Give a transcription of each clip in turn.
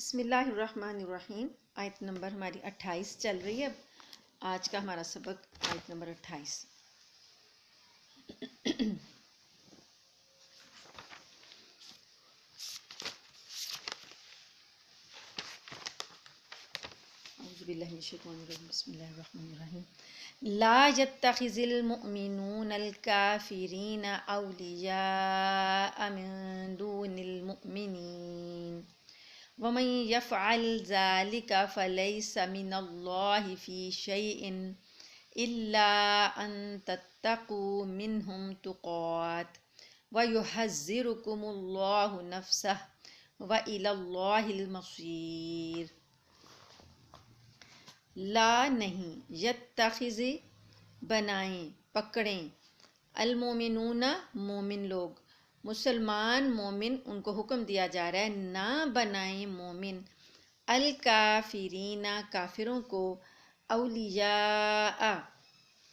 بسم اللہ الرحمن الرحیم۔ آیت نمبر ہماری 28 چل رہی ہے۔ آج کا ہمارا سبق آیت نمبر 28۔ اعوذ باللہ من الشیطان الرجیم، بسم اللہ الرحمن الرحیم۔ لا يتخذ المؤمنون الكافرین اولیاء من دون المؤمنین ومن يفعل ذلك فليس من الله في شيء إلا أن تتقوا منهم تقات ويحذركم الله نفسه وإلى الله المصير۔ لا نہیں، یتخذ بنائیں، پکڑیں، المومنون مومن لوگ، مسلمان مومن، ان کو حکم دیا جا رہا ہے نہ بنائیں مومن الکافرین کافروں کو اولیاء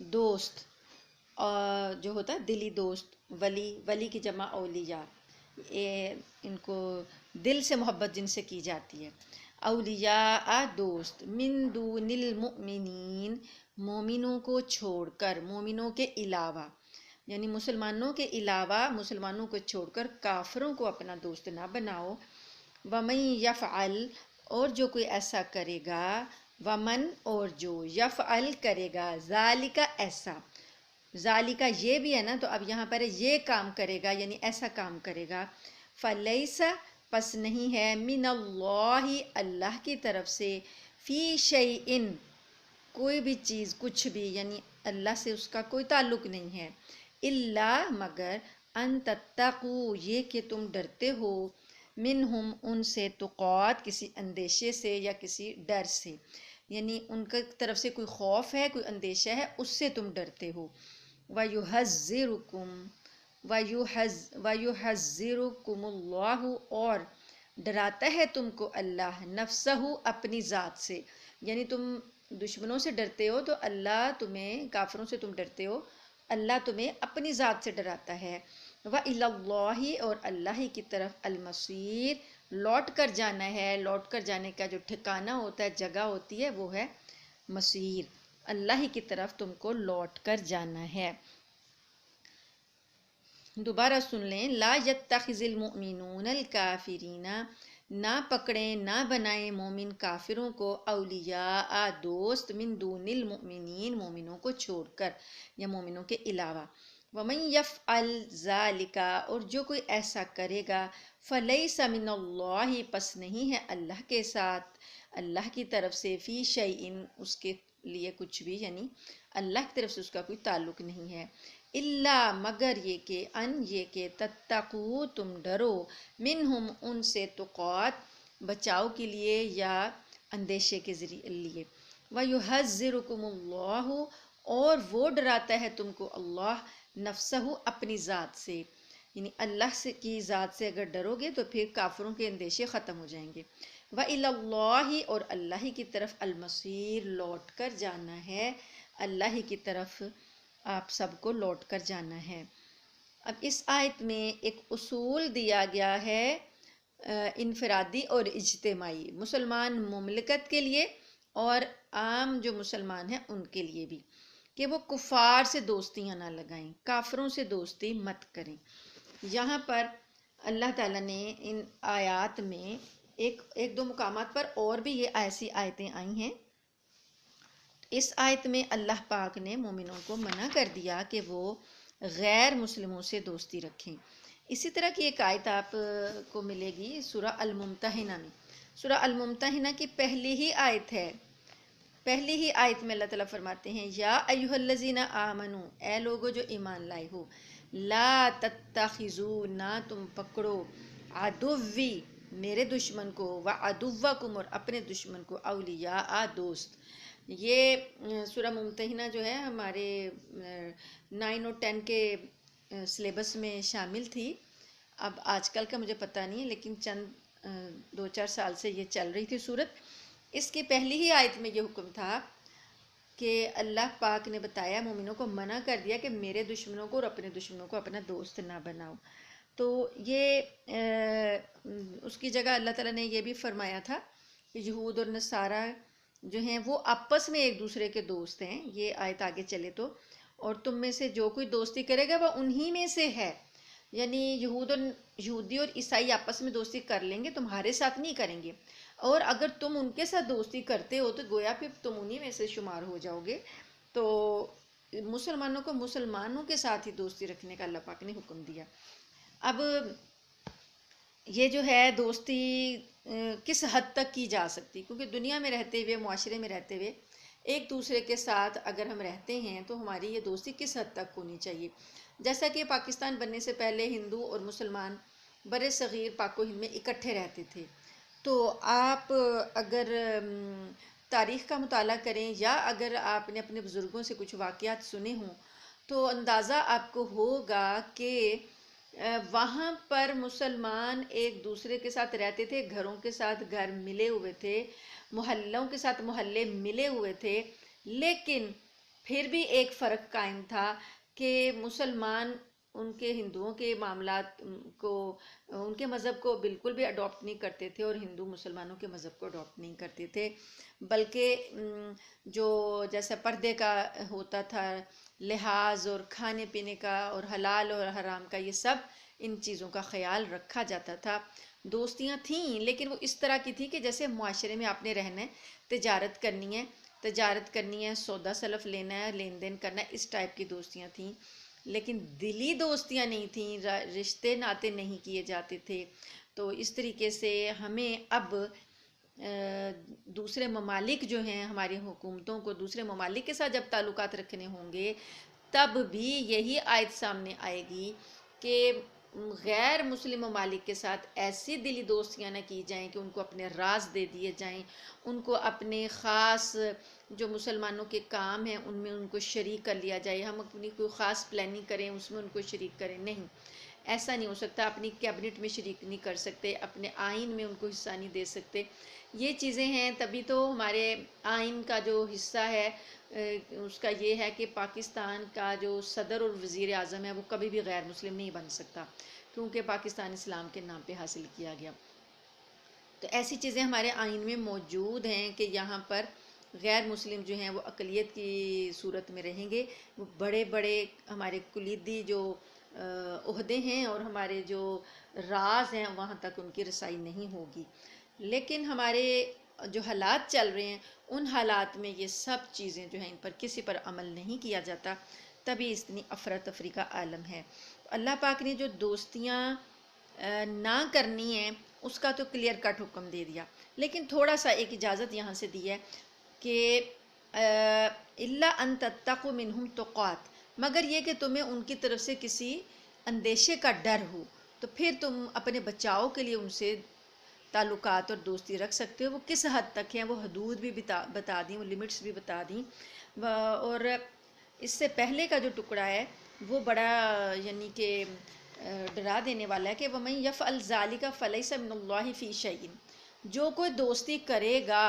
دوست، جو ہوتا ہے دلی دوست، ولی کی جمع اولیاء، ان کو دل سے محبت جن سے کی جاتی ہے، اولیاء دوست، من دون المؤمنین مومنوں کو چھوڑ کر، مومنوں کے علاوہ، یعنی مسلمانوں کے علاوہ مسلمانوں کو چھوڑ کر کافروں کو اپنا دوست نہ بناؤ۔ ومن یفعل اور جو کوئی ایسا کرے گا، ومن اور جو یفعل کرے گا، ذالک ایسا، ذالک یہ بھی ہے نا، تو اب یہاں پر یہ کام کرے گا یعنی ایسا کام کرے گا، فلیس پس نہیں ہے، من اللہ اللہ کی طرف سے، فی شیئن کوئی بھی چیز، کچھ بھی، یعنی اللہ سے اس کا کوئی تعلق نہیں ہے، الا مگر ان تتقوا یہ کہ تم ڈرتے ہو، منہم ان سے، تقات کسی اندیشے سے یا کسی ڈر سے، یعنی ان کی طرف سے کوئی خوف ہے، کوئی اندیشہ ہے، اس سے تم ڈرتے ہو۔ وَيُحَذِّرُكُمْ وَيُحَذِّرُكُمُ اللَّهُ اور ڈراتا ہے تم کو اللہ، نفسہ اپنی ذات سے، یعنی تم دشمنوں سے ڈرتے ہو تو اللہ تمہیں، کافروں سے تم ڈرتے ہو، اللہ تمہیں اپنی ذات سے ڈراتا ہے۔ وَإِلَى اللَّهِ اور اللہ ہی کی طرف، المصیر لوٹ کر جانا ہے، لوٹ کر جانے کا جو ٹھکانہ ہوتا ہے، جگہ ہوتی ہے، وہ ہے مصیر، اللہ ہی کی طرف تم کو لوٹ کر جانا ہے۔ دوبارہ سن لیں، لا یتخذ المؤمنون الکافرین نہ پکڑیں، نہ بنائیں مومن کافروں کو، اولیاء دوست، من دون المؤمنین مومنوں کو چھوڑ کر یا مومنوں کے علاوہ، ومن یفعل ذالک اور جو کوئی ایسا کرے گا، فلیس من اللہ پس نہیں ہے اللہ کے ساتھ، اللہ کی طرف سے، فی شیئن اس کے لیے کچھ بھی، یعنی اللہ کی طرف سے اس کا کوئی تعلق نہیں ہے، الا مگر یہ کہ یہ کہ تتقو تم ڈرو، منہم ان سے، تقات بچاؤ کے لیے یا اندیشے کے لیے، وَيُحَذِّرُكُمُ اللَّهُ اور وہ ڈراتا ہے تم کو اللہ، نفسہ اپنی ذات سے، یعنی اللہ سے کی ذات سے اگر ڈرو گے تو پھر کافروں کے اندیشے ختم ہو جائیں گے۔ وَإِلَى اللَّهِ اور اللہ ہی کی طرف، المصیر لوٹ کر جانا ہے، اللہ ہی کی طرف آپ سب کو لوٹ کر جانا ہے۔ اب اس آیت میں ایک اصول دیا گیا ہے، انفرادی اور اجتماعی، مسلمان مملکت کے لیے اور عام جو مسلمان ہیں ان کے لیے بھی، کہ وہ کفار سے دوستیاں نہ لگائیں، کافروں سے دوستی مت کریں۔ یہاں پر اللہ تعالیٰ نے ان آیات میں ایک دو مقامات پر اور بھی یہ ایسی آیتیں آئی ہیں۔ اس آیت میں اللہ پاک نے مومنوں کو منع کر دیا کہ وہ غیر مسلموں سے دوستی رکھیں۔ اسی طرح کی ایک آیت آپ کو ملے گی سورہ الممتحنہ میں، سورہ الممتحنہ کی پہلی ہی آیت ہے، پہلی ہی آیت میں اللہ تعالیٰ فرماتے ہیں، یا ایھا الذین آمنو اے لوگو جو ایمان لائے ہو، لا تتخذوا نہ تم پکڑو، عدوی میرے دشمن کو، وعدوکم اور اپنے دشمن کو، اولیاء دوست۔ یہ سورہ ممتحنہ جو ہے ہمارے 9 اور 10 کے سلیبس میں شامل تھی، اب آج کل کا مجھے پتہ نہیں ہے، لیکن چند 2-4 سال سے یہ چل رہی تھی سورت۔ اس کی پہلی ہی آیت میں یہ حکم تھا کہ اللہ پاک نے بتایا، مومنوں کو منع کر دیا کہ میرے دشمنوں کو اور اپنے دشمنوں کو اپنا دوست نہ بناؤ۔ تو یہ اس کی جگہ اللہ تعالیٰ نے یہ بھی فرمایا تھا کہ یہود اور نصارہ جو ہیں وہ آپس میں ایک دوسرے کے دوست ہیں، یہ آیت آگے چلے تو، اور تم میں سے جو کوئی دوستی کرے گا وہ انہی میں سے ہے، یعنی یہودی اور عیسائی آپس میں دوستی کر لیں گے، تمہارے ساتھ نہیں کریں گے، اور اگر تم ان کے ساتھ دوستی کرتے ہو تو گویا پھر تم انہی میں سے شمار ہو جاؤ گے۔ تو مسلمانوں کو مسلمانوں کے ساتھ ہی دوستی رکھنے کا اللہ پاک نے حکم دیا۔ اب یہ جو ہے دوستی کس حد تک کی جا سکتی، کیونکہ دنیا میں رہتے ہوئے، معاشرے میں رہتے ہوئے ایک دوسرے کے ساتھ اگر ہم رہتے ہیں تو ہماری یہ دوستی کس حد تک ہونی چاہیے۔ جیسا کہ پاکستان بننے سے پہلے ہندو اور مسلمان بر صغیر پاک و ہند میں اکٹھے رہتے تھے، تو آپ اگر تاریخ کا مطالعہ کریں یا اگر آپ نے اپنے بزرگوں سے کچھ واقعات سنے ہوں تو اندازہ آپ کو ہوگا کہ وہاں پر مسلمان ایک دوسرے کے ساتھ رہتے تھے، گھروں کے ساتھ گھر ملے ہوئے تھے، محلوں کے ساتھ محلے ملے ہوئے تھے، لیکن پھر بھی ایک فرق قائم تھا کہ مسلمان ان کے ہندوؤں کے معاملات کو، ان کے مذہب کو بالکل بھی اڈاپٹ نہیں کرتے تھے، اور ہندو مسلمانوں کے مذہب کو اڈاپٹ نہیں کرتے تھے، بلکہ جو جیسا پردے کا ہوتا تھا لحاظ اور کھانے پینے کا اور حلال اور حرام کا، یہ سب ان چیزوں کا خیال رکھا جاتا تھا۔ دوستیاں تھیں لیکن وہ اس طرح کی تھی کہ جیسے معاشرے میں آپ نے رہنا ہے، تجارت کرنی ہے، سودا سلف لینا ہے، لین دین کرنا ہے، اس ٹائپ کی دوستیاں تھیں، لیکن دلی دوستیاں نہیں تھیں، رشتے ناطے نہیں کیے جاتے تھے۔ تو اس طریقے سے ہمیں اب دوسرے ممالک جو ہیں، ہماری حکومتوں کو دوسرے ممالک کے ساتھ جب تعلقات رکھنے ہوں گے تب بھی یہی آیت سامنے آئے گی کہ غیر مسلم ممالک کے ساتھ ایسی دلی دوستیاں نہ کی جائیں کہ ان کو اپنے راز دے دیے جائیں، ان کو اپنے خاص جو مسلمانوں کے کام ہیں ان میں ان کو شریک کر لیا جائے، ہم اپنی کوئی خاص پلاننگ کریں اس میں ان کو شریک کریں، نہیں، ایسا نہیں ہو سکتا۔ اپنی کیبنٹ میں شریک نہیں کر سکتے، اپنے آئین میں ان کو حصہ نہیں دے سکتے، یہ چیزیں ہیں۔ تبھی تو ہمارے آئین کا جو حصہ ہے اس کا یہ ہے کہ پاکستان کا جو صدر اور وزیر اعظم ہے وہ کبھی بھی غیر مسلم نہیں بن سکتا، کیونکہ پاکستان اسلام کے نام پہ حاصل کیا گیا۔ تو ایسی چیزیں ہمارے آئین میں موجود ہیں کہ یہاں پر غیر مسلم جو ہیں وہ اقلیت کی صورت میں رہیں گے، وہ بڑے بڑے ہمارے کلیدی جو عہدے ہیں اور ہمارے جو راز ہیں وہاں تک ان کی رسائی نہیں ہوگی۔ لیکن ہمارے جو حالات چل رہے ہیں ان حالات میں یہ سب چیزیں جو ہیں ان پر کسی پر عمل نہیں کیا جاتا، تبھی اتنی افراتفری کا عالم ہے۔ اللہ پاک نے جو دوستیاں نہ کرنی ہیں اس کا تو کلیئر کٹ حکم دے دیا، لیکن تھوڑا سا ایک اجازت یہاں سے دی ہے کہ اِلَّا أَن تَتَّقُوا مِنْهُمْ تُقَاتٍ، مگر یہ کہ تمہیں ان کی طرف سے کسی اندیشے کا ڈر ہو تو پھر تم اپنے بچاؤ کے لیے ان سے تعلقات اور دوستی رکھ سکتے ہو۔ وہ کس حد تک ہیں وہ حدود بھی بتا دیں، وہ لمٹس بھی بتا دیں، اور اس سے پہلے کا جو ٹکڑا ہے وہ بڑا یعنی کہ ڈرا دینے والا ہے کہ وَمَن يَفْعَلْ ذَلِكَ فَلَيْسَ مِنَ اللَّهِ فِي شَيْءٍ، جو کوئی دوستی کرے گا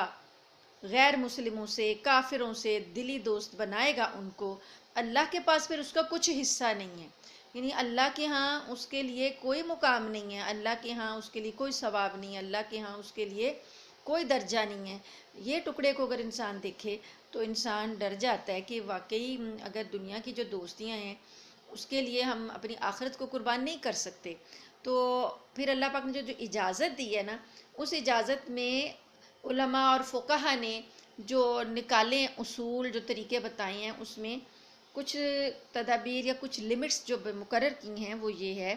غیر مسلموں سے، کافروں سے، دلی دوست بنائے گا ان کو، اللہ کے پاس پھر اس کا کچھ حصہ نہیں ہے، یعنی اللہ کے ہاں اس کے لیے کوئی مقام نہیں ہے، اللہ کے ہاں اس کے لیے کوئی ثواب نہیں ہے، اللہ کے ہاں اس کے لیے کوئی درجہ نہیں ہے۔ یہ ٹکڑے کو اگر انسان دیکھے تو انسان ڈر جاتا ہے کہ واقعی اگر دنیا کی جو دوستیاں ہیں اس کے لیے ہم اپنی آخرت کو قربان نہیں کر سکتے، تو پھر اللہ پاک نے جو اجازت دی ہے نا، اس اجازت میں علماء اور فقہا نے جو نکالے اصول، جو طریقے بتائے ہیں، اس میں کچھ تدابیر یا کچھ لمٹس جو مقرر کی ہیں وہ یہ ہے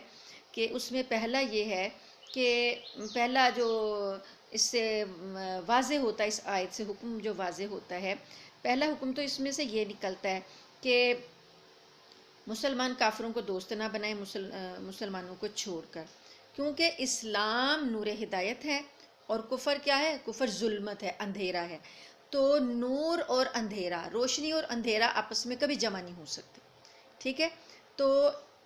کہ اس میں پہلا یہ ہے کہ پہلا جو اس سے واضح ہوتا ہے، اس آیت سے حکم جو واضح ہوتا ہے، پہلا حکم تو اس میں سے یہ نکلتا ہے کہ مسلمان کافروں کو دوست نہ بنائیں مسلمانوں کو چھوڑ کر، کیونکہ اسلام نور ہدایت ہے اور کفر کیا ہے؟ کفر ظلمت ہے، اندھیرا ہے۔ تو نور اور اندھیرا، روشنی اور اندھیرا آپس میں کبھی جمع نہیں ہو سکتے، ٹھیک ہے؟ تو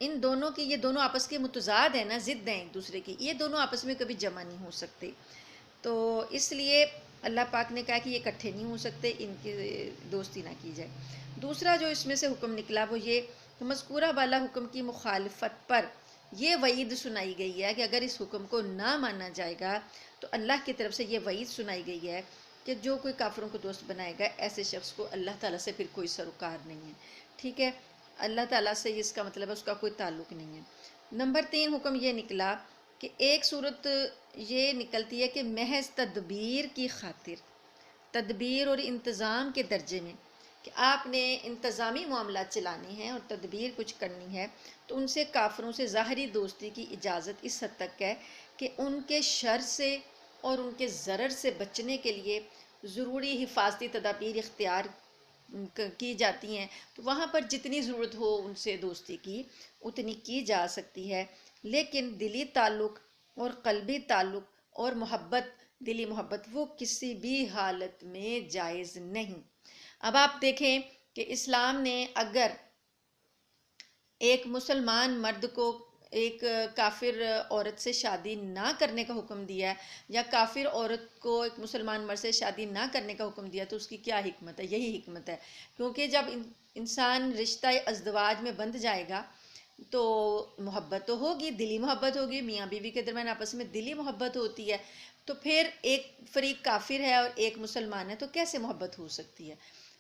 ان دونوں کی، یہ دونوں آپس کے متضاد ہیں نا، ضد ہیں ایک دوسرے کی، یہ دونوں آپس میں کبھی جمع نہیں ہو سکتے۔ تو اس لیے اللہ پاک نے کہا کہ یہ اکٹھے نہیں ہو سکتے، ان کی دوستی نہ کی جائے۔ دوسرا جو اس میں سے حکم نکلا وہ یہ کہ مذکورہ والا حکم کی مخالفت پر یہ وعید سنائی گئی ہے کہ اگر اس حکم کو نہ مانا جائے گا تو اللہ کی طرف سے یہ وعید سنائی گئی ہے کہ جو کوئی کافروں کو دوست بنائے گا ایسے شخص کو اللہ تعالیٰ سے پھر کوئی سروکار نہیں ہے. ٹھیک ہے، اللہ تعالیٰ سے اس کا مطلب ہے اس کا کوئی تعلق نہیں ہے. نمبر 3 حکم یہ نکلا کہ ایک صورت یہ نکلتی ہے کہ محض تدبیر کی خاطر، تدبیر اور انتظام کے درجے میں، کہ آپ نے انتظامی معاملات چلانے ہیں اور تدبیر کچھ کرنی ہے، تو ان سے کافروں سے ظاہری دوستی کی اجازت اس حد تک ہے کہ ان کے شر سے اور ان کے ضرر سے بچنے کے لیے ضروری حفاظتی تدابیر اختیار کی جاتی ہیں. تو وہاں پر جتنی ضرورت ہو ان سے دوستی کی اتنی کی جا سکتی ہے، لیکن دلی تعلق اور قلبی تعلق اور محبت، دلی محبت، وہ کسی بھی حالت میں جائز نہیں. اب آپ دیکھیں کہ اسلام نے اگر ایک مسلمان مرد کو ایک کافر عورت سے شادی نہ کرنے کا حکم دیا ہے، یا کافر عورت کو ایک مسلمان مرد سے شادی نہ کرنے کا حکم دیا، تو اس کی کیا حکمت ہے؟ یہی حکمت ہے، کیونکہ جب انسان رشتہ ازدواج میں بندھ جائے گا تو محبت تو ہوگی، دلی محبت ہوگی، میاں بیوی کے درمیان آپس میں دلی محبت ہوتی ہے. تو پھر ایک فریق کافر ہے اور ایک مسلمان ہے، تو کیسے محبت ہو سکتی ہے؟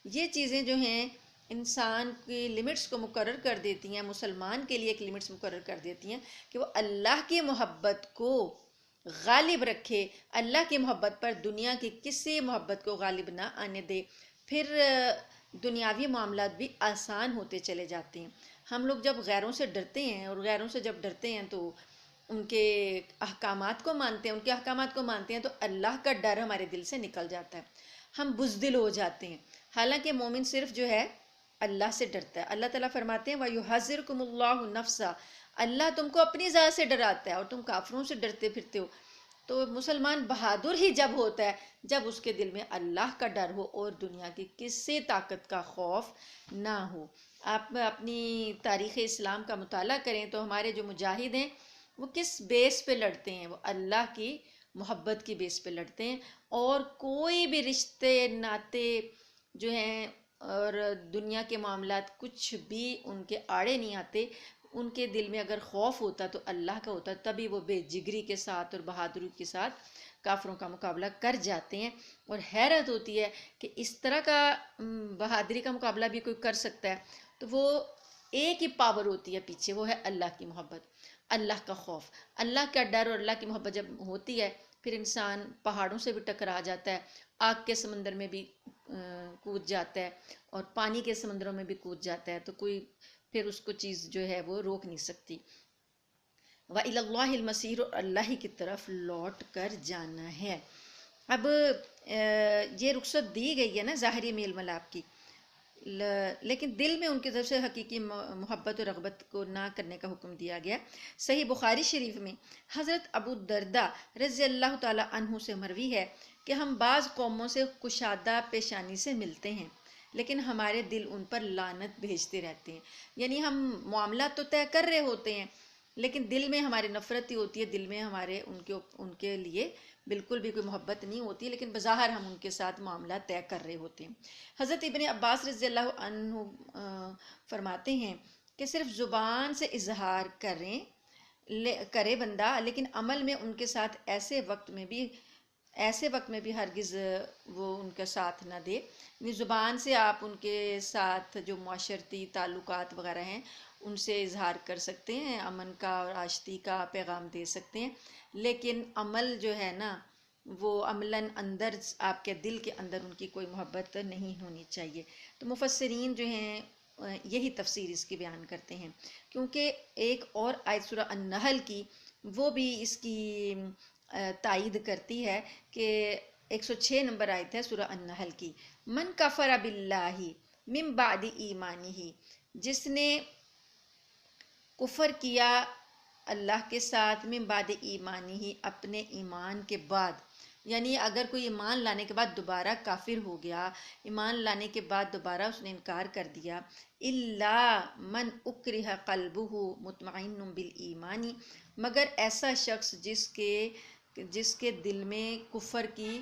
یہ چیزیں جو ہیں انسان کی لمٹس کو مقرر کر دیتی ہیں، مسلمان کے لیے ایک لمٹس مقرر کر دیتی ہیں کہ وہ اللہ کی محبت کو غالب رکھے، اللہ کی محبت پر دنیا کی کسی محبت کو غالب نہ آنے دے. پھر دنیاوی معاملات بھی آسان ہوتے چلے جاتے ہیں. ہم لوگ جب غیروں سے ڈرتے ہیں، اور غیروں سے جب ڈرتے ہیں تو ان کے احکامات کو مانتے ہیں، ان کے احکامات کو مانتے ہیں، تو اللہ کا ڈر ہمارے دل سے نکل جاتا ہے، ہم بزدل ہو جاتے ہیں. حالانکہ مومن صرف جو ہے اللہ سے ڈرتا ہے. اللہ تعالیٰ فرماتے ہیں وَيُحَذِّرُكُمُ اللَّهُ نَفْسَ، اللہ تم کو اپنی ذات سے ڈراتا ہے اور تم کافروں سے ڈرتے پھرتے ہو. تو مسلمان بہادر ہی جب ہوتا ہے جب اس کے دل میں اللہ کا ڈر ہو اور دنیا کی کسی طاقت کا خوف نہ ہو. آپ اپنی تاریخ اسلام کا مطالعہ کریں تو ہمارے جو مجاہد ہیں وہ کس بیس پہ لڑتے ہیں؟ وہ اللہ کی محبت کی بیس پہ لڑتے ہیں، اور کوئی بھی رشتے ناتے جو ہیں اور دنیا کے معاملات کچھ بھی ان کے آڑے نہیں آتے. ان کے دل میں اگر خوف ہوتا تو اللہ کا ہوتا، تبھی وہ بے جگری کے ساتھ اور بہادری کے ساتھ کافروں کا مقابلہ کر جاتے ہیں. اور حیرت ہوتی ہے کہ اس طرح کا بہادری کا مقابلہ بھی کوئی کر سکتا ہے. تو وہ ایک ہی پاور ہوتی ہے پیچھے، وہ ہے اللہ کی محبت، اللہ کا خوف، اللہ کا ڈر. اور اللہ کی محبت جب ہوتی ہے پھر انسان پہاڑوں سے بھی ٹکرا جاتا ہے، آگ کے سمندر میں بھی کود جاتا ہے، اور پانی کے سمندروں میں بھی کود جاتا ہے. تو کوئی پھر اس کو چیز جو ہے وہ روک نہیں سکتی. وَإِلَى اللَّهِ الْمَصِيرُ، اور اللہ ہی کی طرف لوٹ کر جانا ہے. اب یہ رخصت دی گئی ہے نا ظاہری میل ملاپ کی، لیکن دل میں ان کی طرف سے حقیقی محبت و رغبت کو نہ کرنے کا حکم دیا گیا. صحیح بخاری شریف میں حضرت ابو دردہ رضی اللہ تعالی عنہ سے مروی ہے کہ ہم بعض قوموں سے کشادہ پیشانی سے ملتے ہیں لیکن ہمارے دل ان پر لعنت بھیجتے رہتے ہیں. یعنی ہم معاملات تو طے کر رہے ہوتے ہیں لیکن دل میں ہماری نفرت ہی ہوتی ہے، دل میں ہمارے ان کے لیے بالکل بھی کوئی محبت نہیں ہوتی، لیکن بظاہر ہم ان کے ساتھ معاملات طے کر رہے ہوتے ہیں. حضرت ابن عباس رضی اللہ عنہ فرماتے ہیں کہ صرف زبان سے اظہار کرے بندہ، لیکن عمل میں ان کے ساتھ ایسے وقت میں بھی ہرگز وہ ان کا ساتھ نہ دے. یعنی زبان سے آپ ان کے ساتھ جو معاشرتی تعلقات وغیرہ ہیں ان سے اظہار کر سکتے ہیں، امن کا اور آشتی کا پیغام دے سکتے ہیں، لیکن عمل جو ہے نا وہ عملاً اندر آپ کے دل کے اندر ان کی کوئی محبت نہیں ہونی چاہیے. تو مفسرین جو ہیں یہی تفسیر اس کی بیان کرتے ہیں، کیونکہ ایک اور آیت سورہ النحل کی وہ بھی اس کی تائید کرتی ہے کہ 106 نمبر آیت ہے سورہ النحل کی، من کفر باللہ من بعد ایمانہ، جس نے کفر کیا اللہ کے ساتھ من بعد ایمانہ، اپنے ایمان کے بعد. یعنی اگر کوئی ایمان لانے کے بعد دوبارہ کافر ہو گیا، ایمان لانے کے بعد دوبارہ اس نے انکار کر دیا، الا من اکرہ قلبہ مطمئن بالایمان، مگر ایسا شخص جس کے دل میں کفر کی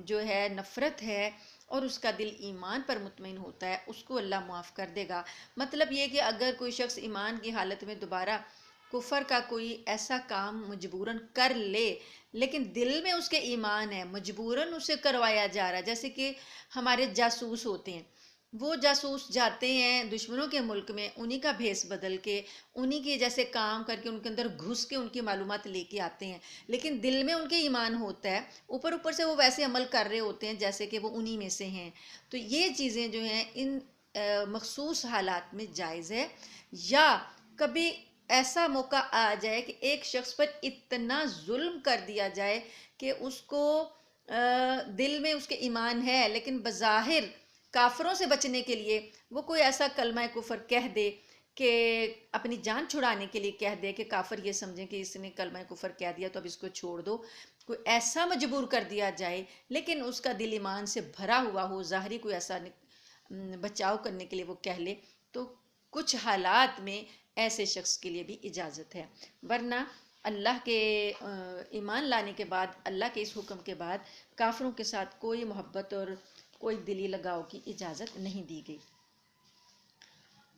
جو ہے نفرت ہے اور اس کا دل ایمان پر مطمئن ہوتا ہے، اس کو اللہ معاف کر دے گا. مطلب یہ کہ اگر کوئی شخص ایمان کی حالت میں دوبارہ کفر کا کوئی ایسا کام مجبوراً کر لے لیکن دل میں اس کے ایمان ہے، مجبوراً اسے کروایا جا رہا ہے، جیسے کہ ہمارے جاسوس ہوتے ہیں، وہ جاسوس جاتے ہیں دشمنوں کے ملک میں، انہی کا بھیس بدل کے، انہی کے جیسے کام کر کے، ان کے اندر گھس کے ان کی معلومات لے کے آتے ہیں، لیکن دل میں ان کے ایمان ہوتا ہے، اوپر سے وہ ویسے عمل کر رہے ہوتے ہیں جیسے کہ وہ انہی میں سے ہیں۔ تو یہ چیزیں جو ہیں ان مخصوص حالات میں جائز ہے، یا کبھی ایسا موقع آ جائے کہ ایک شخص پر اتنا ظلم کر دیا جائے کہ اس کو دل میں اس کے ایمان ہے لیکن بظاہر کافروں سے بچنے کے لیے وہ کوئی ایسا کلمہ کفر کہہ دے کہ اپنی جان چھڑانے کے لیے کہہ دے کہ کافر یہ سمجھیں کہ اس نے کلمہ کفر کہہ دیا تو اب اس کو چھوڑ دو، کوئی ایسا مجبور کر دیا جائے لیکن اس کا دل ایمان سے بھرا ہوا ہو، ظاہری کوئی ایسا بچاؤ کرنے کے لیے وہ کہہ لے، تو کچھ حالات میں ایسے شخص کے لیے بھی اجازت ہے، ورنہ اللہ کے ایمان لانے کے بعد، اللہ کے اس حکم کے بعد کافروں کے ساتھ کوئی محبت اور کوئی دلی لگاؤ کی اجازت نہیں دی گئی۔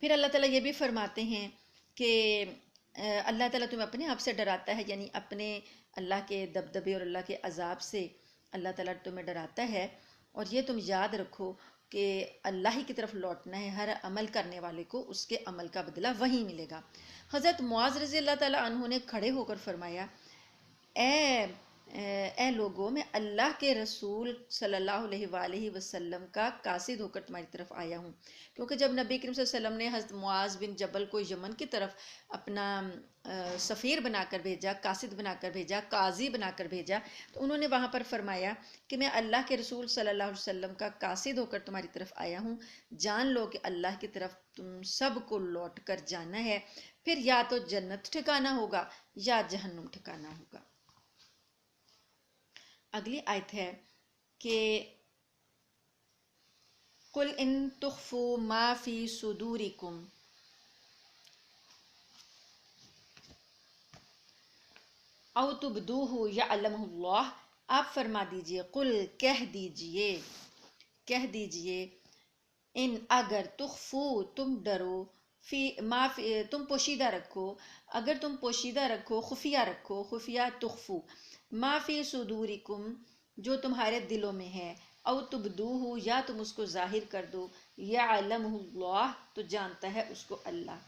پھر اللہ تعالیٰ یہ بھی فرماتے ہیں کہ اللہ تعالیٰ تمہیں اپنے آپ سے ڈراتا ہے، یعنی اپنے اللہ کے دبدبے اور اللہ کے عذاب سے اللہ تعالیٰ تمہیں ڈراتا ہے، اور یہ تم یاد رکھو کہ اللہ ہی کی طرف لوٹنا ہے، ہر عمل کرنے والے کو اس کے عمل کا بدلہ وہی ملے گا۔ حضرت معاذ رضی اللہ تعالیٰ عنہ نے کھڑے ہو کر فرمایا، اے لوگوں، میں اللہ کے رسول صلی اللہ علیہ وآلہ وسلم کا قاصد ہو کر تمہاری طرف آیا ہوں، کیونکہ جب نبی کریم صلی اللہ علیہ وسلم نے حضرت معاذ بن جبل کو یمن کی طرف اپنا سفیر بنا کر بھیجا، قاصد بنا کر بھیجا، قاضی بنا کر بھیجا، تو انہوں نے وہاں پر فرمایا کہ میں اللہ کے رسول صلی اللہ علیہ وسلم کا قاصد ہو کر تمہاری طرف آیا ہوں، جان لو کہ اللہ کی طرف تم سب کو لوٹ کر جانا ہے، پھر یا تو جنت ٹھکانا ہوگا یا جہنم ٹھکانا ہوگا۔ اگلی آیت ہے کہ قُلْ إِن تُخْفُوا مَا فِي صُدُورِكُمْ أَوْ تُبْدُوهُ يَعْلَمْهُ اللَّهُ، آپ فرما دیجئے، قُلْ کہہ دیجئے، ان اگر تخفو تم ڈرو، تم پوشیدہ رکھو، اگر تم پوشیدہ رکھو، خفیہ تخفو، ما فی صدورکم، جو تمہارے دلوں میں ہے، او تبدوہ، یا تم اس کو ظاہر کر دو، یعلمہ اللہ، تو جانتا ہے اس کو اللہ۔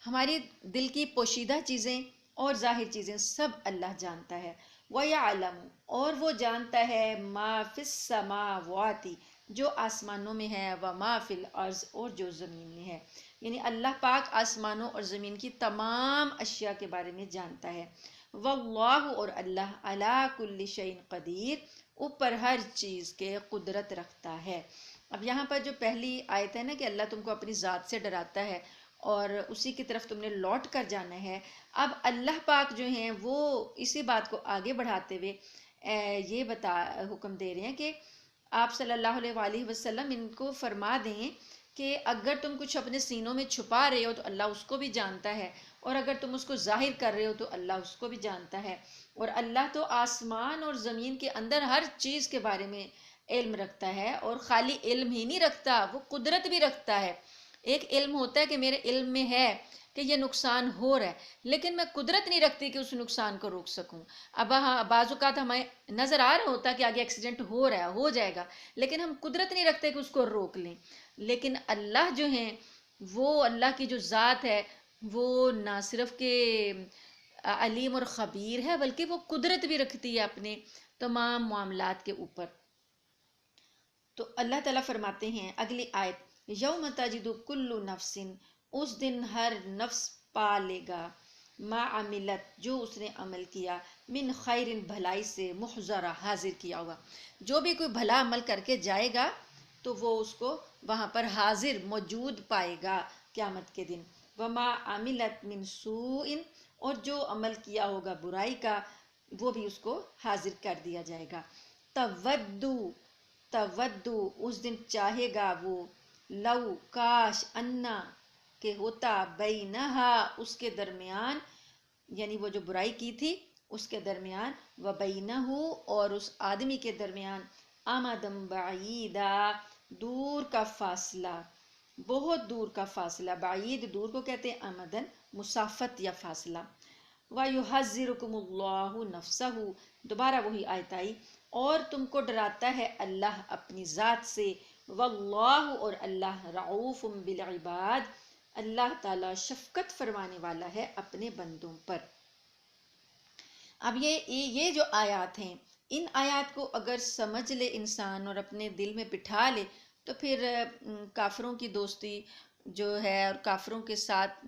ہماری دل کی پوشیدہ چیزیں اور ظاہر چیزیں سب اللہ جانتا ہے، وَيَعْلَمُ، اور وہ جانتا ہے، مَا فِي السَّمَاوَاتِ، جو آسمانوں میں ہے، وَمَا فِي الْأَرْضِ، اور جو زمین میں ہے، یعنی اللہ پاک آسمانوں اور زمین کی تمام اشیاء کے بارے میں جانتا ہے۔ وَاللَّهُ، اور اللہ، عَلَىٰ كُلِّ شَيْءٍ قدیر، اوپر ہر چیز کے قدرت رکھتا ہے۔ اب یہاں پر جو پہلی آیت ہے نا کہ اللہ تم کو اپنی ذات سے ڈراتا ہے اور اسی کی طرف تم نے لوٹ کر جانا ہے، اب اللہ پاک جو ہیں وہ اسی بات کو آگے بڑھاتے ہوئے یہ حکم دے رہے ہیں کہ آپ صلی اللہ علیہ وآلہ وسلم ان کو فرما دیں کہ اگر تم کچھ اپنے سینوں میں چھپا رہے ہو تو اللہ اس کو بھی جانتا ہے، اور اگر تم اس کو ظاہر کر رہے ہو تو اللہ اس کو بھی جانتا ہے، اور اللہ تو آسمان اور زمین کے اندر ہر چیز کے بارے میں علم رکھتا ہے، اور خالی علم ہی نہیں رکھتا، وہ قدرت بھی رکھتا ہے۔ ایک علم ہوتا ہے کہ میرے علم میں ہے کہ یہ نقصان ہو رہا ہے، لیکن میں قدرت نہیں رکھتی کہ اس نقصان کو روک سکوں۔ اب بعض اوقات ہمیں نظر آ رہا ہوتا کہ آگے ایکسیڈنٹ ہو رہا ہے، ہو جائے گا، لیکن ہم قدرت نہیں رکھتے کہ اس کو روک لیں۔ لیکن اللہ جو ہیں، وہ اللہ کی جو ذات ہے وہ نہ صرف کہ علیم اور خبیر ہے بلکہ وہ قدرت بھی رکھتی ہے اپنے تمام معاملات کے اوپر۔ تو اللہ تعالیٰ فرماتے ہیں اگلی آیت، یوم تجد کل نفس، اس دن ہر نفس پا لے گا، ما عملت، جو اس نے عمل کیا، من خیر، بھلائی سے، محضرہ، حاضر کیا ہوا، جو بھی کوئی بھلا عمل کر کے جائے گا تو وہ اس کو وہاں پر حاضر موجود پائے گا قیامت کے دن، وما عملت من سوء، اور جو عمل کیا ہوگا برائی کا وہ بھی اس کو حاضر کر دیا جائے گا۔ تودو، اس دن چاہے گا وہ، لو، کاش، انا، کہ ہوتا، بینہا، اس کے درمیان، یعنی وہ جو برائی کی تھی اس کے درمیان، وبینہ، اور اس آدمی کے درمیان، امدن بعیدا، دور کا فاصلہ، بہت دور کا فاصلہ، بعید دور کو کہتے ہیں، امدن مسافت یا فاصلہ۔ وَيُحَذِّرُكُمُ اللَّهُ نَفْسَهُ، دوبارہ وہی آیت آئی، اور تم کو ڈراتا ہے اللہ اپنی ذات سے، واللہ، اور اللہ، رعوف بالعباد، اللہ تعالیٰ شفقت فرمانے والا ہے اپنے بندوں پر۔ اب یہ جو آیات ہیں، ان آیات کو اگر سمجھ لے انسان اور اپنے دل میں بٹھا لے تو پھر کافروں کی دوستی جو ہے اور کافروں کے ساتھ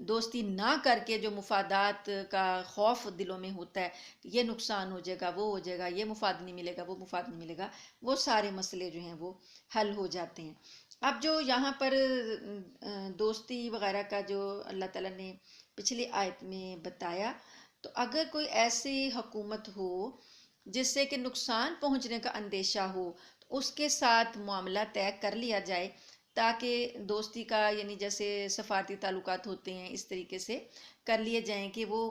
دوستی نہ کر کے جو مفادات کا خوف دلوں میں ہوتا ہے کہ یہ نقصان ہو جائے گا، وہ ہو جائے گا، یہ مفاد نہیں ملے گا، وہ مفاد نہیں ملے گا، وہ سارے مسئلے جو ہیں وہ حل ہو جاتے ہیں۔ اب جو یہاں پر دوستی وغیرہ کا جو اللہ تعالیٰ نے پچھلی آیت میں بتایا، تو اگر کوئی ایسی حکومت ہو جس سے کہ نقصان پہنچنے کا اندیشہ ہو تو اس کے ساتھ معاملہ طے کر لیا جائے، تاکہ دوستی کا یعنی جیسے سفارتی تعلقات ہوتے ہیں اس طریقے سے کر لیے جائیں کہ وہ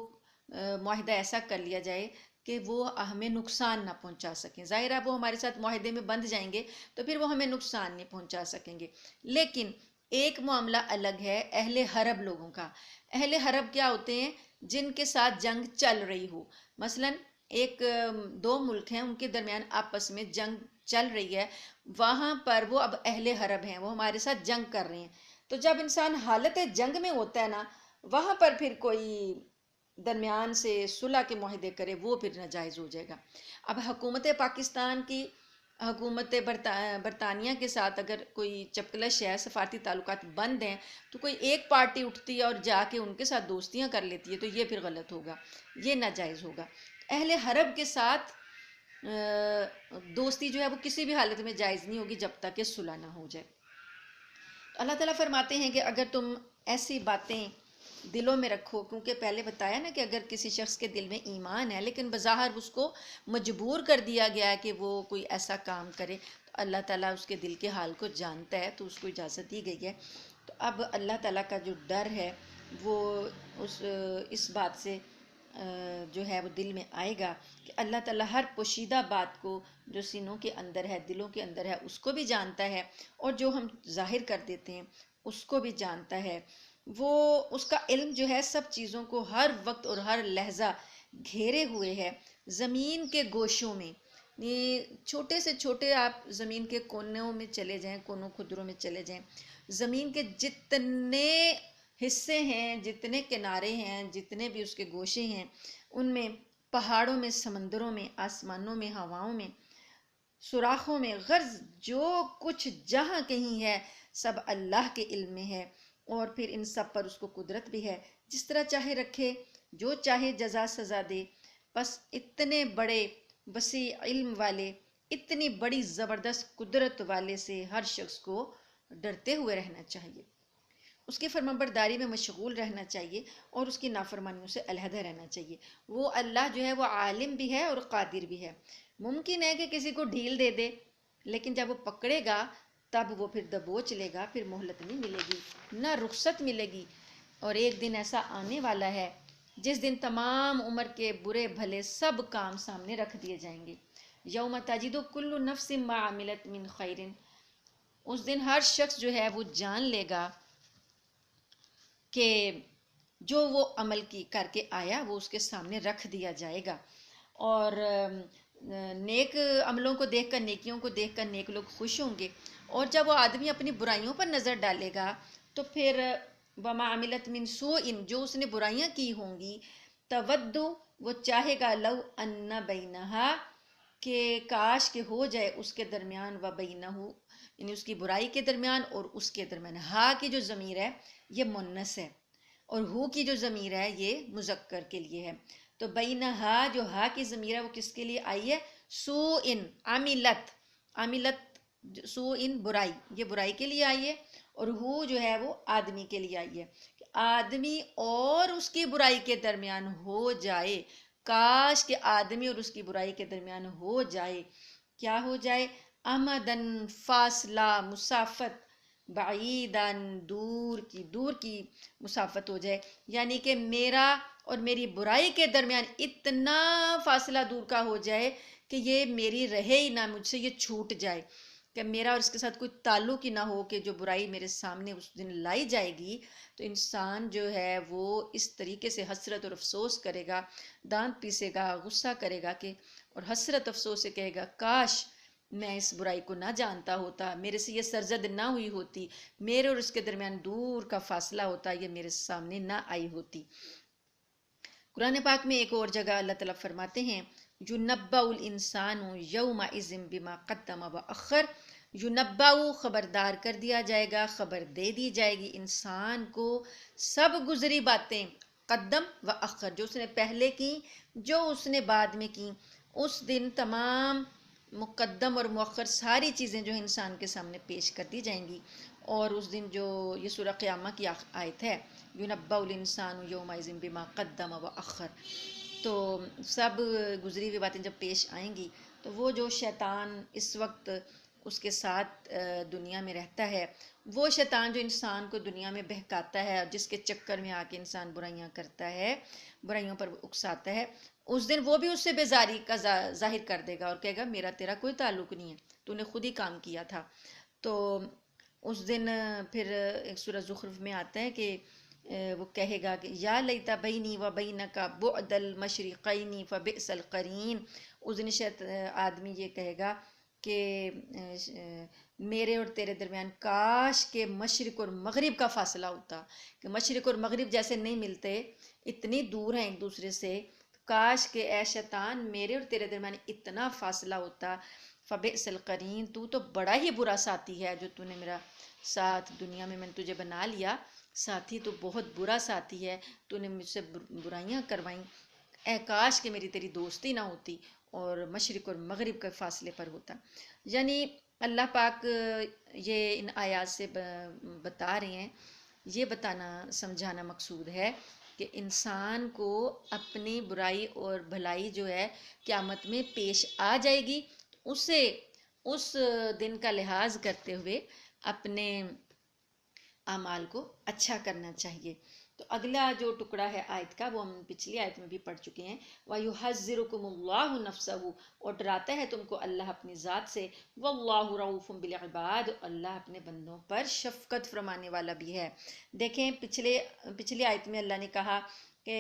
معاہدہ ایسا کر لیا جائے کہ وہ ہمیں نقصان نہ پہنچا سکیں۔ ظاہر ہے وہ ہمارے ساتھ معاہدے میں بندھ جائیں گے تو پھر وہ ہمیں نقصان نہیں پہنچا سکیں گے۔ لیکن ایک معاملہ الگ ہے اہل حرب لوگوں کا۔ اہل حرب کیا ہوتے ہیں؟ جن کے ساتھ جنگ چل رہی ہو، مثلا دو ملک ہیں، ان کے درمیان آپس میں جنگ چل رہی ہے، وہاں پر وہ اب اہل حرب ہیں، وہ ہمارے ساتھ جنگ کر رہے ہیں۔ تو جب انسان حالت جنگ میں ہوتا ہے نا، وہاں پر پھر کوئی درمیان سے صلح کے معاہدے کرے وہ پھر ناجائز ہو جائے گا۔ اب حکومت پاکستان کی حکومت برطانیہ کے ساتھ اگر کوئی چپکلش ہے، سفارتی تعلقات بند ہیں، تو کوئی ایک پارٹی اٹھتی ہے اور جا کے ان کے ساتھ دوستیاں کر لیتی ہے، تو یہ پھر غلط ہوگا، یہ ناجائز ہوگا۔ اہل حرب کے ساتھ دوستی جو ہے وہ کسی بھی حالت میں جائز نہیں ہوگی جب تک کہ صلح نہ ہو جائے۔ تو اللہ تعالیٰ فرماتے ہیں کہ اگر تم ایسی باتیں دلوں میں رکھو، کیونکہ پہلے بتایا نا کہ اگر کسی شخص کے دل میں ایمان ہے لیکن بظاہر اس کو مجبور کر دیا گیا ہے کہ وہ کوئی ایسا کام کرے، تو اللہ تعالیٰ اس کے دل کے حال کو جانتا ہے، تو اس کو اجازت دی گئی ہے۔ تو اب اللہ تعالیٰ کا جو ڈر ہے وہ اس بات سے جو ہے وہ دل میں آئے گا کہ اللہ تعالیٰ ہر پوشیدہ بات کو جو سینوں کے اندر ہے، دلوں کے اندر ہے، اس کو بھی جانتا ہے، اور جو ہم ظاہر کر دیتے ہیں اس کو بھی جانتا ہے۔ وہ اس کا علم جو ہے سب چیزوں کو ہر وقت اور ہر لحظہ گھیرے ہوئے ہے، زمین کے گوشوں میں۔ یہ چھوٹے سے چھوٹے آپ زمین کے کونوں میں چلے جائیں، کونوں خدروں میں چلے جائیں، زمین کے جتنے حصے ہیں، جتنے کنارے ہیں، جتنے بھی اس کے گوشے ہیں، ان میں پہاڑوں میں، سمندروں میں، آسمانوں میں، ہواؤں میں، سوراخوں میں، غرض جو کچھ جہاں کہیں ہے سب اللہ کے علم میں ہے، اور پھر ان سب پر اس کو قدرت بھی ہے، جس طرح چاہے رکھے، جو چاہے جزا سزا دے۔ بس اتنے بڑے وسیع علم والے، اتنی بڑی زبردست قدرت والے سے ہر شخص کو ڈرتے ہوئے رہنا چاہیے، اس کی فرمانبرداری میں مشغول رہنا چاہیے، اور اس کی نافرمانیوں سے علیحدہ رہنا چاہیے۔ وہ اللہ جو ہے وہ عالم بھی ہے اور قادر بھی ہے۔ ممکن ہے کہ کسی کو ڈھیل دے دے، لیکن جب وہ پکڑے گا تب وہ پھر دبوچ لے گا، پھر مہلت نہیں ملے گی، نہ رخصت ملے گی۔ اور ایک دن ایسا آنے والا ہے جس دن تمام عمر کے برے بھلے سب کام سامنے رکھ دیے جائیں گے۔ یوم تجد کل نفس ما عملت من خیر، اس دن ہر شخص جو ہے وہ جان لے گا کہ جو وہ عمل کر کے آیا وہ اس کے سامنے رکھ دیا جائے گا۔ اور نیک عملوں کو دیکھ کر، نیکیوں کو دیکھ کر نیک لوگ خوش ہوں گے، اور جب وہ آدمی اپنی برائیوں پر نظر ڈالے گا تو پھر وما عملت من سوء، جو اس نے برائیاں کی ہوں گی، تود، وہ چاہے گا، لو ان بینہا، کہ کاش کہ ہو جائے اس کے درمیان، و بینہ، یعنی اس کی برائی کے درمیان اور اس کے درمیان، ہا کی جو ضمیر ہے یہ مؤنث ہے، اور ہو کی جو ضمیر ہے یہ مذکر کے لیے ہے۔ تو بینہا، جو ہا کی ضمیر ہے وہ کس کے لیے آئی ہے؟ سوء، عملت سوء، برائی، یہ برائی کے لیے آئی ہے، اور ہو جو ہے وہ آدمی کے لیے آئی ہے، کہ آدمی اور اس کی برائی کے درمیان ہو جائے، کاش کہ آدمی اور اس کی برائی کے درمیان ہو جائے، کیا ہو جائے؟ امدن، فاصلہ، مسافت، بعیدن، دور کی مسافت ہو جائے، یعنی کہ میرا اور میری برائی کے درمیان اتنا فاصلہ دور کا ہو جائے کہ یہ میری رہے ہی نہ، مجھ سے یہ چھوٹ جائے، کہ میرا اور اس کے ساتھ کوئی تعلق ہی نہ ہو، کہ جو برائی میرے سامنے اس دن لائی جائے گی تو انسان جو ہے وہ اس طریقے سے حسرت اور افسوس کرے گا، دانت پیسے گا، غصہ کرے گا، کہ اور حسرت افسوس سے کہے گا کاش میں اس برائی کو نہ جانتا ہوتا، میرے سے یہ سرزد نہ ہوئی ہوتی، میرے اور اس کے درمیان دور کا فاصلہ ہوتا، یہ میرے سامنے نہ آئی ہوتی۔ قرآن پاک میں ایک اور جگہ اللہ تعالیٰ فرماتے ہیں یُنَبَّأُ الْإِنسَانُ يَوْمَئِذٍ بِمَا قَدَّمَ وَأَخَّرَ، یُنَبَّأُ خبردار کر دیا جائے گا، خبر دے دی جائے گی انسان کو سب گزری باتیں، قدم و اخر، جو اس نے پہلے کی، جو اس نے بعد میں کی، اس دن تمام مقدم اور مؤخر ساری چیزیں جو انسان کے سامنے پیش کر دی جائیں گی۔ اور اس دن جو یہ سورہ قیامہ کی آیت ہے یُنَبَّأُ الْإِنسَانُ يَوْمَئِذٍ بِمَا قَدَّمَ وَأَخَّرَ، تو سب گزری ہوئی باتیں جب پیش آئیں گی تو وہ جو شیطان اس وقت اس کے ساتھ دنیا میں رہتا ہے، وہ شیطان جو انسان کو دنیا میں بہکاتا ہے اور جس کے چکر میں آ کے انسان برائیاں کرتا ہے، برائیوں پر اکساتا ہے، اس دن وہ بھی اس سے بیزاری کا ظاہر کر دے گا اور کہے گا میرا تیرا کوئی تعلق نہیں ہے، تو نے خود ہی کام کیا تھا۔ تو اس دن پھر ایک سورہ زخرف میں آتا ہے کہ وہ کہے گا کہ یا لیت بینی و بینک بعد المشرقین فبئس القرین، اس دن شاید آدمی یہ کہے گا کہ میرے اور تیرے درمیان کاش کہ مشرق اور مغرب کا فاصلہ ہوتا، کہ مشرق اور مغرب جیسے نہیں ملتے، اتنی دور ہیں ایک دوسرے سے، کاش کہ اے شیطان میرے اور تیرے درمیان اتنا فاصلہ ہوتا، فبئس القرین، تو بڑا ہی برا ساتھی ہے جو تو نے میرا ساتھ دنیا میں تجھے بنا لیا، ساتھی تو بہت برا ساتھی ہے، تو نے مجھ سے برائیاں کروائیں، اے کاش کہ میری تیری دوستی نہ ہوتی اور مشرق اور مغرب کے فاصلے پر ہوتا۔ یعنی اللہ پاک یہ ان آیات سے بتا رہے ہیں، یہ بتانا سمجھانا مقصود ہے کہ انسان کو اپنی برائی اور بھلائی جو ہے قیامت میں پیش آ جائے گی، اسے اس دن کا لحاظ کرتے ہوئے اپنے اعمال کو اچھا کرنا چاہیے۔ تو اگلا جو ٹکڑا ہے آیت کا وہ ہم پچھلی آیت میں بھی پڑھ چکے ہیں، وَيُحَذِّرُكُمُ اللَّهُ نَفْسَهُ، اور ڈراتا ہے تم کو اللہ اپنی ذات سے، وَاللَّهُ رَءُوفٌ بِالْعِبَادِ، اللہ اپنے بندوں پر شفقت فرمانے والا بھی ہے۔ دیکھیں پچھلی آیت میں اللہ نے کہا کہ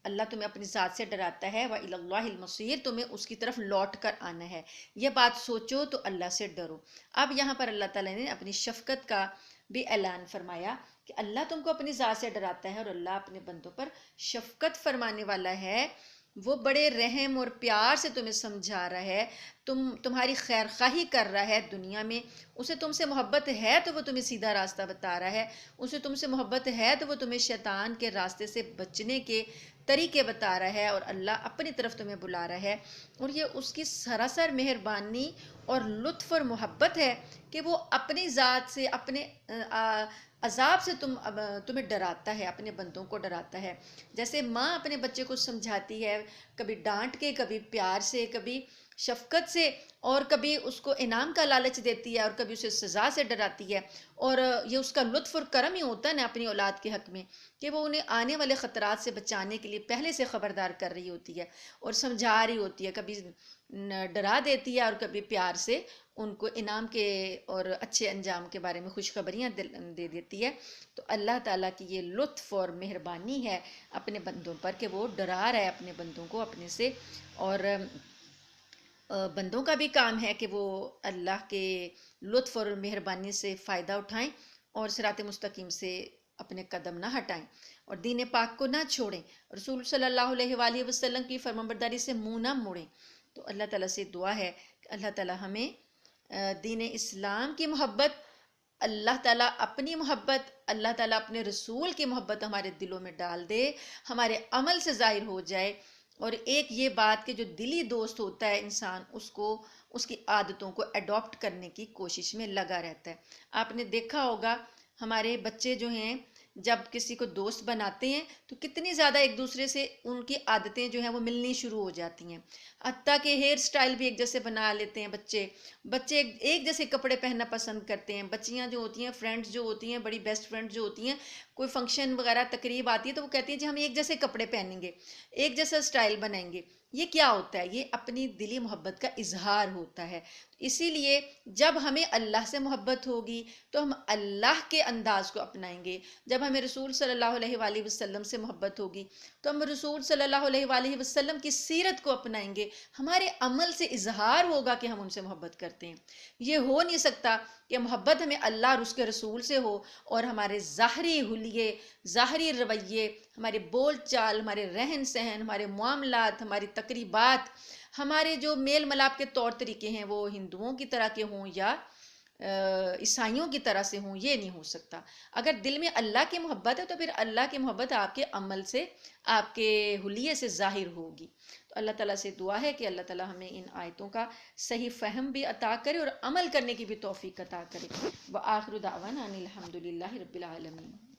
اللہ تمہیں اپنی ذات سے ڈراتا ہے، وَإِلَى اللَّهِ الْمَصِيرُ، تمہیں اس کی طرف لوٹ کر آنا ہے، یہ بات سوچو تو اللہ سے ڈرو۔ اب یہاں پر اللہ تعالیٰ نے اپنی شفقت کا بھی اعلان فرمایا کہ اللہ تم کو اپنی ذات سے ڈراتا ہے اور اللہ اپنے بندوں پر شفقت فرمانے والا ہے، وہ بڑے رحم اور پیار سے تمہیں سمجھا رہا ہے، تمہاری خیر خواہی کر رہا ہے دنیا میں، اسے تم سے محبت ہے تو وہ تمہیں سیدھا راستہ بتا رہا ہے، اسے تم سے محبت ہے تو وہ تمہیں شیطان کے راستے سے بچنے کے طریقے بتا رہا ہے اور اللہ اپنی طرف تمہیں بلا رہا ہے، اور یہ اس کی سراسر مہربانی اور لطف اور محبت ہے کہ وہ اپنی ذات سے، اپنے عذاب سے تمہیں ڈراتا ہے، اپنے بندوں کو ڈراتا ہے۔ جیسے ماں اپنے بچے کو سمجھاتی ہے، کبھی ڈانٹ کے، کبھی پیار سے، کبھی شفقت سے، اور کبھی اس کو انعام کا لالچ دیتی ہے اور کبھی اسے سزا سے ڈراتی ہے، اور یہ اس کا لطف اور کرم ہی ہوتا ہے نا اپنی اولاد کے حق میں، کہ وہ انہیں آنے والے خطرات سے بچانے کے لیے پہلے سے خبردار کر رہی ہوتی ہے اور سمجھا رہی ہوتی ہے، کبھی ڈرا دیتی ہے اور کبھی پیار سے ان کو انعام کے اور اچھے انجام کے بارے میں خوشخبریاں دے دیتی ہے۔ تو اللہ تعالیٰ کی یہ لطف اور مہربانی ہے اپنے بندوں پر کہ وہ ڈرا رہا ہے اپنے بندوں کو اپنے سے، اور بندوں کا بھی کام ہے کہ وہ اللہ کے لطف اور مہربانی سے فائدہ اٹھائیں اور صراط مستقیم سے اپنے قدم نہ ہٹائیں اور دین پاک کو نہ چھوڑیں، رسول صلی اللہ علیہ وآلہ وسلم کی فرمانبرداری سے منہ نہ موڑیں۔ تو اللہ تعالیٰ سے دعا ہے کہ اللہ تعالیٰ ہمیں دین اسلام کی محبت، اللہ تعالیٰ اپنی محبت، اللہ تعالیٰ اپنے رسول کی محبت ہمارے دلوں میں ڈال دے، ہمارے عمل سے ظاہر ہو جائے، اور ایک یہ بات کہ جو دلی دوست ہوتا ہے انسان اس کو اس کی عادتوں کو ایڈاپٹ کرنے کی کوشش میں لگا رہتا ہے۔ آپ نے دیکھا ہوگا ہمارے بچے جو ہیں جب کسی کو دوست بناتے ہیں تو کتنی زیادہ ایک دوسرے سے ان کی عادتیں جو ہیں وہ ملنی شروع ہو جاتی ہیں، حتیٰ کہ ہیئر سٹائل بھی ایک جیسے بنا لیتے ہیں بچے ایک جیسے کپڑے پہننا پسند کرتے ہیں، بچیاں جو ہوتی ہیں، فرینڈز جو ہوتی ہیں، بڑی بیسٹ فرینڈز جو ہوتی ہیں، کوئی فنکشن وغیرہ تقریب آتی ہے تو وہ کہتی ہیں جی ہم ایک جیسے کپڑے پہنیں گے، ایک جیسا سٹائل بنائیں گے۔ یہ کیا ہوتا ہے؟ یہ اپنی دلی محبت کا اظہار ہوتا ہے۔ اسی لیے جب ہمیں اللہ سے محبت ہوگی تو ہم اللہ کے انداز کو اپنائیں گے، جب ہمیں رسول صلی اللہ علیہ وآلہ وسلم سے محبت ہوگی تو ہم رسول صلی اللہ علیہ وآلہ وسلم کی سیرت کو اپنائیں گے، ہمارے عمل سے اظہار ہوگا کہ ہم ان سے محبت کرتے ہیں۔ یہ ہو نہیں سکتا کہ محبت ہمیں اللہ اور اس کے رسول سے ہو اور ہمارے ظاہری حلیے، ظاہری رویے، ہمارے بول چال، ہمارے رہن سہن، ہمارے معاملات، ہماری تقریبات، ہمارے جو میل ملاپ کے طور طریقے ہیں وہ ہندوؤں کی طرح کے ہوں یا عیسائیوں کی طرح سے ہوں، یہ نہیں ہو سکتا۔ اگر دل میں اللہ کی محبت ہے تو پھر اللہ کی محبت آپ کے عمل سے، آپ کے حلیے سے ظاہر ہوگی۔ تو اللہ تعالیٰ سے دعا ہے کہ اللہ تعالیٰ ہمیں ان آیتوں کا صحیح فہم بھی عطا کرے اور عمل کرنے کی بھی توفیق عطا کرے۔ وآخر دعوانا ان الحمد للہ رب العالمین۔